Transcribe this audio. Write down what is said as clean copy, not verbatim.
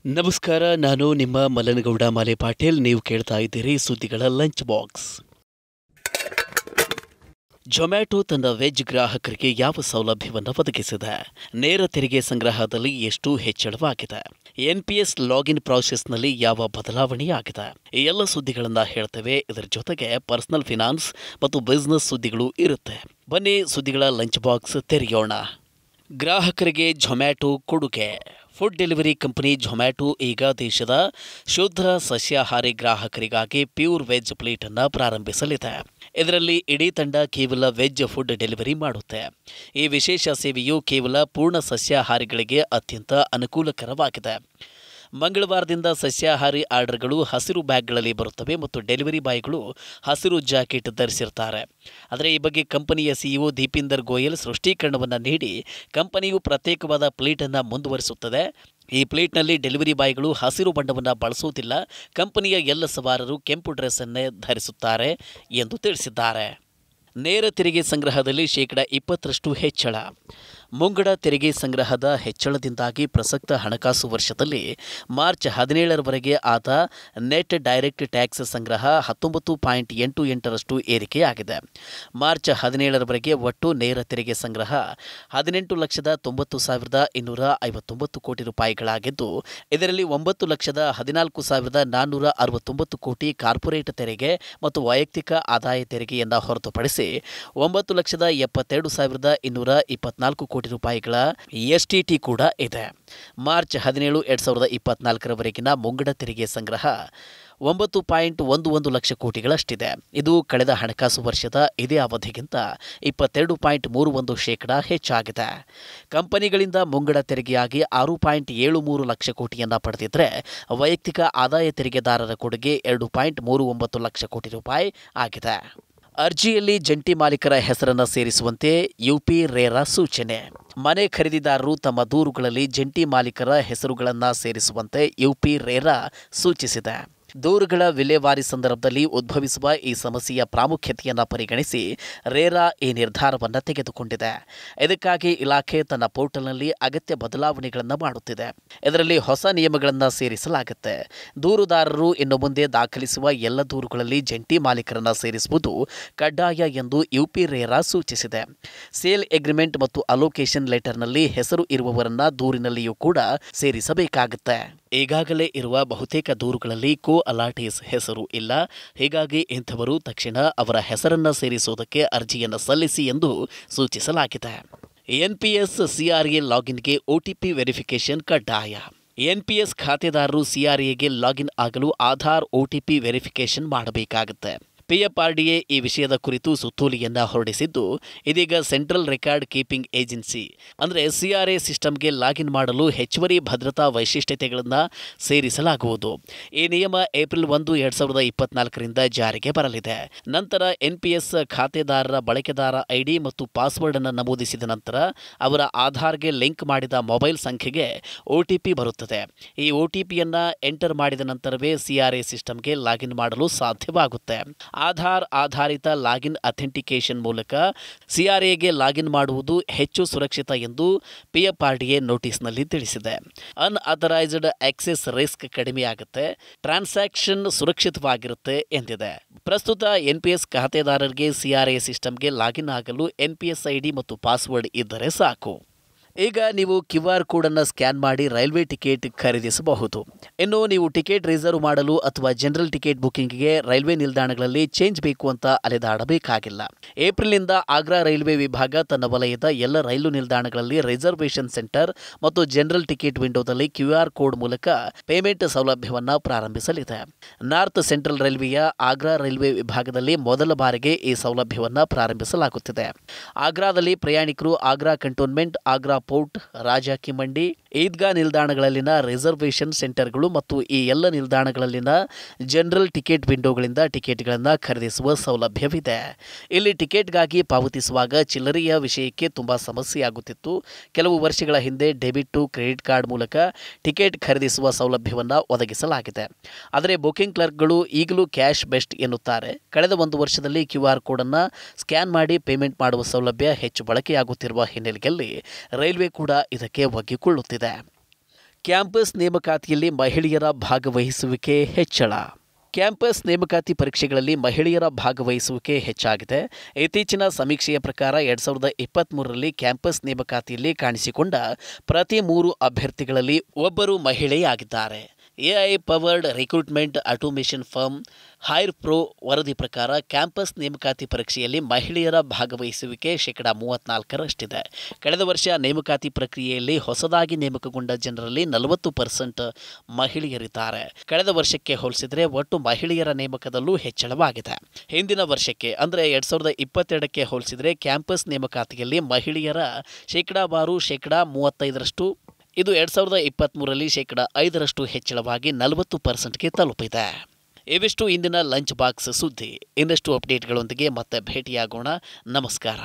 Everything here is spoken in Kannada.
ನಮಸ್ಕಾರ. ನಾನು ನಿಮ್ಮ ಮಲ್ಲನಗೌಡ ಮಾಲೆ ಪಾಟೀಲ್. ನೀವು ಕೇಳ್ತಾ ಇದ್ದೀರಿ ಸುದ್ದಿಗಳ ಲಂಚ್ ಬಾಕ್ಸ್. ಝೊಮ್ಯಾಟೊ ತನ್ನ ವೆಜ್ ಗ್ರಾಹಕರಿಗೆ ಯಾವ ಸೌಲಭ್ಯವನ್ನು ಒದಗಿಸಿದೆ? ನೇರ ತೆರಿಗೆ ಸಂಗ್ರಹದಲ್ಲಿ ಎಷ್ಟು ಹೆಚ್ಚಳವಾಗಿದೆ? ಎನ್ಪಿಎಸ್ ಲಾಗಿನ್ ಪ್ರಾಸೆಸ್ನಲ್ಲಿ ಯಾವ ಬದಲಾವಣೆಯಾಗಿದೆ? ಈ ಎಲ್ಲ ಸುದ್ದಿಗಳನ್ನು ಹೇಳ್ತೇವೆ. ಇದರ ಜೊತೆಗೆ ಪರ್ಸನಲ್ ಫಿನಾನ್ಸ್ ಮತ್ತು ಬಿಸ್ನೆಸ್ ಸುದ್ದಿಗಳು ಇರುತ್ತೆ. ಬನ್ನಿ ಸುದ್ದಿಗಳ ಲಂಚ್ ಬಾಕ್ಸ್ ತೆರೆಯೋಣ. ಗ್ರಾಹಕರಿಗೆ ಝೊಮ್ಯಾಟೊ ಕೊಡುಗೆ. ಫುಡ್ ಡೆಲಿವರಿ ಕಂಪನಿ ಝೊಮ್ಯಾಟೊ ಈಗ ದೇಶದ ಶುದ್ಧ ಸಸ್ಯಾಹಾರಿ ಗ್ರಾಹಕರಿಗಾಗಿ ಪ್ಯೂರ್ ವೆಜ್ ಪ್ಲೇಟ್ ಅನ್ನು ಪ್ರಾರಂಭಿಸಲಿದೆ. ಇದರಲ್ಲಿ ಇಡೀ ತಂಡ ಕೇವಲ ವೆಜ್ ಫುಡ್ ಡೆಲಿವರಿ ಮಾಡುತ್ತೆ. ಈ ವಿಶೇಷ ಸೇವೆಯು ಕೇವಲ ಪೂರ್ಣ ಸಸ್ಯಾಹಾರಿಗಳಿಗೆ ಅತ್ಯಂತ ಅನುಕೂಲಕರವಾಗಿದೆ. ಮಂಗಳವಾರದಿಂದ ಸಸ್ಯಾಹಾರಿ ಆರ್ಡರ್ಗಳು ಹಸಿರು ಬ್ಯಾಗ್ಗಳಲ್ಲಿ ಬರುತ್ತವೆ ಮತ್ತು ಡೆಲಿವರಿ ಬಾಯ್ಗಳು ಹಸಿರು ಜಾಕೆಟ್ ಧರಿಸಿರ್ತಾರೆ. ಆದರೆ ಈ ಬಗ್ಗೆ ಕಂಪನಿಯ ಸಿಇಒ ದೀಪಿಂದರ್ ಗೋಯಲ್ ಸ್ಪಷ್ಟೀಕರಣವನ್ನು ನೀಡಿ, ಕಂಪನಿಯು ಪ್ರತ್ಯೇಕವಾದ ಪ್ಲೇಟನ್ನು ಮುಂದುವರಿಸುತ್ತದೆ. ಈ ಪ್ಲೇಟ್ನಲ್ಲಿ ಡೆಲಿವರಿ ಬಾಯ್ಗಳು ಹಸಿರು ಬಣ್ಣವನ್ನು ಬಳಸುವುದಿಲ್ಲ. ಕಂಪನಿಯ ಎಲ್ಲ ಸವಾರರು ಕೆಂಪು ಡ್ರೆಸ್ ಅನ್ನೇ ಧರಿಸುತ್ತಾರೆ ಎಂದು ತಿಳಿಸಿದ್ದಾರೆ. ನೇರ ತೆರಿಗೆ ಸಂಗ್ರಹದಲ್ಲಿ 20% ಹೆಚ್ಚಳ. ಮುಂಗಡ ತೆರಿಗೆ ಸಂಗ್ರಹದ ಹೆಚ್ಚಳದಿಂದಾಗಿ ಪ್ರಸಕ್ತ ಹಣಕಾಸು ವರ್ಷದಲ್ಲಿ ಮಾರ್ಚ್ 17ರವರೆಗೆ ಆದ ನೆಟ್ ಡೈರೆಕ್ಟ್ ಟ್ಯಾಕ್ಸ್ ಸಂಗ್ರಹ 19.88% ಏರಿಕೆಯಾಗಿದೆ. ಮಾರ್ಚ್ 17ರವರೆಗೆ ಒಟ್ಟು ನೇರ ತೆರಿಗೆ ಸಂಗ್ರಹ 18,90,259 ಕೋಟಿ ರೂಪಾಯಿಗಳಾಗಿದ್ದು, ಇದರಲ್ಲಿ 9,14,469 ಕೋಟಿ ಕಾರ್ಪೊರೇಟ್ ತೆರಿಗೆ ಮತ್ತು ವೈಯಕ್ತಿಕ ಆದಾಯ ತೆರಿಗೆಯನ್ನು ಹೊರತುಪಡಿಸಿ 9,72,224 ಕೋಟಿ ರೂಪಾಯಿಗಳ ಎಸ್ಟಿಟಿ ಕೂಡ ಇದೆ. ಮಾರ್ಚ್ 17, 2024ರವರೆಗಿನ ಮುಂಗಡ ತೆರಿಗೆ ಸಂಗ್ರಹ 9.11 ಲಕ್ಷ ಕೋಟಿಗಳಷ್ಟಿದೆ. ಇದು ಕಳೆದ ಹಣಕಾಸು ವರ್ಷದ ಇದೇ ಅವಧಿಗಿಂತ 22.31% ಹೆಚ್ಚಾಗಿದೆ. ಕಂಪನಿಗಳಿಂದ ಮುಂಗಡ ತೆರಿಗೆಯಾಗಿ 6.73 ಲಕ್ಷ ಕೋಟಿಯನ್ನು ಪಡೆದಿದ್ದರೆ, ವೈಯಕ್ತಿಕ ಆದಾಯ ತೆರಿಗೆದಾರರ ಕೊಡುಗೆ 2.39 ಲಕ್ಷ ಕೋಟಿ ರೂಪಾಯಿ ಆಗಿದೆ. ಅರ್ಜಿಯಲ್ಲಿ ಜಂಟಿ ಮಾಲೀಕರ ಹೆಸರನ್ನು ಸೇರಿಸುವಂತೆ ಯುಪಿ ರೇರಾ ಸೂಚನೆ. ಮನೆ ಖರೀದಿದಾರರು ತಮ್ಮ ದೂರುಗಳಲ್ಲಿ ಜಂಟಿ ಮಾಲೀಕರ ಹೆಸರುಗಳನ್ನು ಸೇರಿಸುವಂತೆ ಯುಪಿ ರೇರಾ ಸೂಚಿಸಿದೆ. ದೂರುಗಳ ವಿಲೇವಾರಿ ಸಂದರ್ಭದಲ್ಲಿ ಉದ್ಭವಿಸುವ ಈ ಸಮಸ್ಯೆಯ ಪ್ರಾಮುಖ್ಯತೆಯನ್ನು ಪರಿಗಣಿಸಿ ರೇರಾ ಈ ನಿರ್ಧಾರವನ್ನು ತೆಗೆದುಕೊಂಡಿದೆ. ಇದಕ್ಕಾಗಿ ಇಲಾಖೆ ತನ್ನ ಪೋರ್ಟಲ್ನಲ್ಲಿ ಅಗತ್ಯ ಬದಲಾವಣೆಗಳನ್ನು ಮಾಡುತ್ತಿದೆ. ಇದರಲ್ಲಿ ಹೊಸ ನಿಯಮಗಳನ್ನು ಸೇರಿಸಲಾಗುತ್ತೆ. ದೂರುದಾರರು ಇನ್ನು ಮುಂದೆ ದಾಖಲಿಸುವ ಎಲ್ಲ ದೂರುಗಳಲ್ಲಿ ಜಂಟಿ ಮಾಲೀಕರನ್ನು ಸೇರಿಸುವುದು ಕಡ್ಡಾಯ ಎಂದು ಯುಪಿ ರೇರಾ ಸೂಚಿಸಿದೆ. ಸೇಲ್ ಎಗ್ರಿಮೆಂಟ್ ಮತ್ತು ಅಲೋಕೇಶನ್ ಲೆಟರ್ನಲ್ಲಿ ಹೆಸರು ಇರುವವರನ್ನ ದೂರಿನಲ್ಲಿಯೂ ಕೂಡ ಸೇರಿಸಬೇಕಾಗುತ್ತೆ. ಈಗಾಗಲೇ ಇರುವ ಬಹುತೇಕ ದೂರುಗಳಲ್ಲಿ ಕೋ ಅಲಾಟೀಸ್ ಹೆಸರು ಇಲ್ಲ. ಹೀಗಾಗಿ ಇಂಥವರು ತಕ್ಷಣ ಅವರ ಹೆಸರನ್ನು ಸೇರಿಸುವುದಕ್ಕೆ ಅರ್ಜಿಯನ್ನು ಸಲ್ಲಿಸಿ ಎಂದು ಸೂಚಿಸಲಾಗಿದೆ. ಎನ್ಪಿಎಸ್ ಸಿಆರ್ಎ ಲಾಗಿನ್ಗೆ ಒಟಿಪಿ ವೆರಿಫಿಕೇಷನ್ ಕಡ್ಡಾಯ. ಎನ್ಪಿಎಸ್ ಖಾತೆದಾರರು ಸಿಆರ್ಎಗೆ ಲಾಗಿನ್ ಆಗಲು ಆಧಾರ್ ಒಟಿಪಿ ವೆರಿಫಿಕೇಷನ್ ಮಾಡಬೇಕಾಗುತ್ತೆ. ಪಿಎಫ್ಆರ್ಡಿಎ ಈ ವಿಷಯದ ಕುರಿತು ಸುತ್ತೋಲೆಯನ್ನ ಹೊರಡಿಸಿದ್ದು, ಇದೀಗ ಸೆಂಟ್ರಲ್ ರೆಕಾರ್ಡ್ ಕೀಪಿಂಗ್ ಏಜೆನ್ಸಿ ಅಂದರೆ ಸಿಆರ್ಎ ಸಿಸ್ಟಮ್ಗೆ ಲಾಗಿನ್ ಮಾಡಲು ಹೆಚ್ಚುವರಿ ಭದ್ರತಾ ವೈಶಿಷ್ಟ್ಯತೆಗಳನ್ನು ಸೇರಿಸಲಾಗುವುದು. ಈ ನಿಯಮ ಏಪ್ರಿಲ್ 1, 2024ರಿಂದ ಜಾರಿಗೆ ಬರಲಿದೆ. ನಂತರ ಎನ್ಪಿಎಸ್ ಖಾತೆದಾರರ ಬಳಕೆದಾರ ಐಡಿ ಮತ್ತು ಪಾಸ್ವರ್ಡ್ ಅನ್ನು ನಮೂದಿಸಿದ ನಂತರ ಅವರ ಆಧಾರ್ಗೆ ಲಿಂಕ್ ಮಾಡಿದ ಮೊಬೈಲ್ ಸಂಖ್ಯೆಗೆ ಒಟಿಪಿ ಬರುತ್ತದೆ. ಈ ಒಟಿಪಿಯನ್ನು ಎಂಟರ್ ಮಾಡಿದ ನಂತರವೇ ಸಿಆರ್ಎ ಸಿಸ್ಟಮ್ಗೆ ಲಾಗಿನ್ ಮಾಡಲು ಸಾಧ್ಯವಾಗುತ್ತೆ. ಆಧಾರ್ ಆಧಾರಿತ ಲಾಗಿನ್ ಅಥೆಂಟಿಕೇಷನ್ ಮೂಲಕ ಸಿಆರ್ಎಗೆ ಲಾಗಿನ್ ಮಾಡುವುದು ಹೆಚ್ಚು ಸುರಕ್ಷಿತ ಎಂದು ಪಿಎಫ್ಆರ್ಡಿಎ ನೋಟಿಸ್ನಲ್ಲಿ ತಿಳಿಸಿದೆ. ಅನ್ಅಥರೈಸ್ಡ್ ಆಕ್ಸೆಸ್ ರಿಸ್ಕ್ ಕಡಿಮೆಯಾಗುತ್ತೆ, ಟ್ರಾನ್ಸಾಕ್ಷನ್ ಸುರಕ್ಷಿತವಾಗಿರುತ್ತೆ ಎಂದಿದೆ. ಪ್ರಸ್ತುತ ಎನ್ಪಿಎಸ್ ಖಾತೆದಾರರಿಗೆ ಸಿಆರ್ಎ ಸಿಸ್ಟಮ್ಗೆ ಲಾಗಿನ್ ಆಗಲು ಎನ್ಪಿಎಸ್ ಐಡಿ ಮತ್ತು ಪಾಸ್ವರ್ಡ್ ಇದ್ದರೆ ಸಾಕು. ಈಗ ನೀವು QR ಕೋಡ್ ಅನ್ನು ಸ್ಕ್ಯಾನ್ ಮಾಡಿ ರೈಲ್ವೆ ಟಿಕೆಟ್ ಖರೀದಿಸಬಹುದು. ಇನ್ನು ನೀವು ಟಿಕೆಟ್ ರಿಸರ್ವ್ ಮಾಡಲು ಅಥವಾ ಜನರಲ್ ಟಿಕೆಟ್ ಬುಕಿಂಗ್ಗೆ ರೈಲ್ವೆ ನಿಲ್ದಾಣಗಳಲ್ಲಿ ಚೇಂಜ್ ಬೇಕು ಅಂತ ಅಲೆದಾಡಬೇಕಾಗಿಲ್ಲ. ಏಪ್ರಿಲ್ನಿಂದ ಆಗ್ರಾ ರೈಲ್ವೆ ವಿಭಾಗ ತನ್ನ ವಲಯದ ಎಲ್ಲ ರೈಲು ನಿಲ್ದಾಣಗಳಲ್ಲಿ ರಿಸರ್ವೇಷನ್ ಸೆಂಟರ್ ಮತ್ತು ಜನರಲ್ ಟಿಕೆಟ್ ವಿಂಡೋದಲ್ಲಿ QR ಕೋಡ್ ಮೂಲಕ ಪೇಮೆಂಟ್ ಸೌಲಭ್ಯವನ್ನು ಪ್ರಾರಂಭಿಸಲಿದೆ. ನಾರ್ತ್ ಸೆಂಟ್ರಲ್ ರೈಲ್ವೆಯ ಆಗ್ರಾ ರೈಲ್ವೆ ವಿಭಾಗದಲ್ಲಿ ಮೊದಲ ಬಾರಿಗೆ ಈ ಸೌಲಭ್ಯವನ್ನು ಪ್ರಾರಂಭಿಸಲಾಗುತ್ತಿದೆ. ಆಗ್ರಾದಲ್ಲಿ ಪ್ರಯಾಣಿಕರು ಆಗ್ರಾ ಕಂಟೋನ್ಮೆಂಟ್, ಆಗ್ರಾ ಪೋರ್ಟ್, ರಾಜಾ ಕಿ ಮಂಡಿ, ಈದ್ಗಾ ನಿಲ್ದಾಣಗಳಲ್ಲಿನ ರಿಸರ್ವೇಷನ್ ಸೆಂಟರ್ಗಳು ಮತ್ತು ಈ ಎಲ್ಲ ನಿಲ್ದಾಣಗಳಲ್ಲಿನ ಜನರಲ್ ಟಿಕೆಟ್ ವಿಂಡೋಗಳಿಂದ ಟಿಕೆಟ್ಗಳನ್ನು ಖರೀದಿಸುವ ಸೌಲಭ್ಯವಿದೆ. ಇಲ್ಲಿ ಟಿಕೆಟ್ಗಾಗಿ ಪಾವತಿಸುವಾಗ ಚಿಲ್ಲರೆಯ ವಿಷಯಕ್ಕೆ ತುಂಬ ಸಮಸ್ಯೆಯಾಗುತ್ತಿತ್ತು. ಕೆಲವು ವರ್ಷಗಳ ಹಿಂದೆ ಡೆಬಿಟ್ ಟು ಕ್ರೆಡಿಟ್ ಕಾರ್ಡ್ ಮೂಲಕ ಟಿಕೆಟ್ ಖರೀದಿಸುವ ಸೌಲಭ್ಯವನ್ನು ಒದಗಿಸಲಾಗಿದೆ. ಆದರೆ ಬುಕಿಂಗ್ ಕ್ಲರ್ಕ್ಗಳು ಈಗಲೂ ಕ್ಯಾಶ್ ಬೆಸ್ಟ್ ಎನ್ನುತ್ತಾರೆ. ಕಳೆದ 1 ವರ್ಷದಲ್ಲಿ QR ಕೋಡ್ ಅನ್ನು ಸ್ಕ್ಯಾನ್ ಮಾಡಿ ಪೇಮೆಂಟ್ ಮಾಡುವ ಸೌಲಭ್ಯ ಹೆಚ್ಚು ಬಳಕೆಯಾಗುತ್ತಿರುವ ಹಿನ್ನೆಲೆಯಲ್ಲಿ ರೈಲ್ವೆ ಕೂಡ ಇದಕ್ಕೆ ಒಗ್ಗಿಕೊಳ್ಳುತ್ತಿದೆ. ಕ್ಯಾಂಪಸ್ ನೇಮಕಾತಿಯಲ್ಲಿ ಮಹಿಳೆಯರ ಭಾಗವಹಿಸುವಿಕೆ ಹೆಚ್ಚಳ. ಕ್ಯಾಂಪಸ್ ನೇಮಕಾತಿ ಪರೀಕ್ಷೆಗಳಲ್ಲಿ ಮಹಿಳೆಯರ ಭಾಗವಹಿಸುವಿಕೆ ಹೆಚ್ಚಾಗಿದೆ. ಇತ್ತೀಚಿನ ಸಮೀಕ್ಷೆಯ ಪ್ರಕಾರ 2023ರಲ್ಲಿ ಕ್ಯಾಂಪಸ್ ನೇಮಕಾತಿಯಲ್ಲಿ ಕಾಣಿಸಿಕೊಂಡ ಪ್ರತಿ 3 ಅಭ್ಯರ್ಥಿಗಳಲ್ಲಿ ಒಬ್ಬರು ಮಹಿಳೆಯಾಗಿದ್ದಾರೆ. AI powered recruitment automation firm HirePro ವರದಿ ಪ್ರಕಾರ ಕ್ಯಾಂಪಸ್ ನೇಮಕಾತಿ ಪರೀಕ್ಷೆಯಲ್ಲಿ ಮಹಿಳೆಯರ ಭಾಗವಹಿಸುವಿಕೆ 34%ರಷ್ಟಿದೆ. ಕಳೆದ ವರ್ಷ ನೇಮಕಾತಿ ಪ್ರಕ್ರಿಯೆಯಲ್ಲಿ ಹೊಸದಾಗಿ ನೇಮಕಗೊಂಡ ಜನರಲ್ಲಿ 40% ಮಹಿಳೆಯರಿದ್ದಾರೆ. ಕಳೆದ ವರ್ಷಕ್ಕೆ ಹೋಲಿಸಿದರೆ ಒಟ್ಟು ಮಹಿಳೆಯರ ನೇಮಕದಲ್ಲೂ ಹೆಚ್ಚಳವಾಗಿದೆ. ಹಿಂದಿನ ವರ್ಷಕ್ಕೆ ಅಂದರೆ 2022ಕ್ಕೆ ಹೋಲಿಸಿದರೆ ಕ್ಯಾಂಪಸ್ ನೇಮಕಾತಿಯಲ್ಲಿ ಮಹಿಳೆಯರ ಶೇಕಡಾವಾರು 35%. ಇದು 2023ರಲ್ಲಿ 5% ಹೆಚ್ಚಳವಾಗಿ 40%ಗೆ ತಲುಪಿದೆ. ಇವಿಷ್ಟು ಇಂದಿನ ಲಂಚ್ ಬಾಕ್ಸ್ ಸುದ್ದಿ. ಇನ್ನಷ್ಟು ಅಪ್ಡೇಟ್ಗಳೊಂದಿಗೆ ಮತ್ತೆ ಭೇಟಿಯಾಗೋಣ. ನಮಸ್ಕಾರ.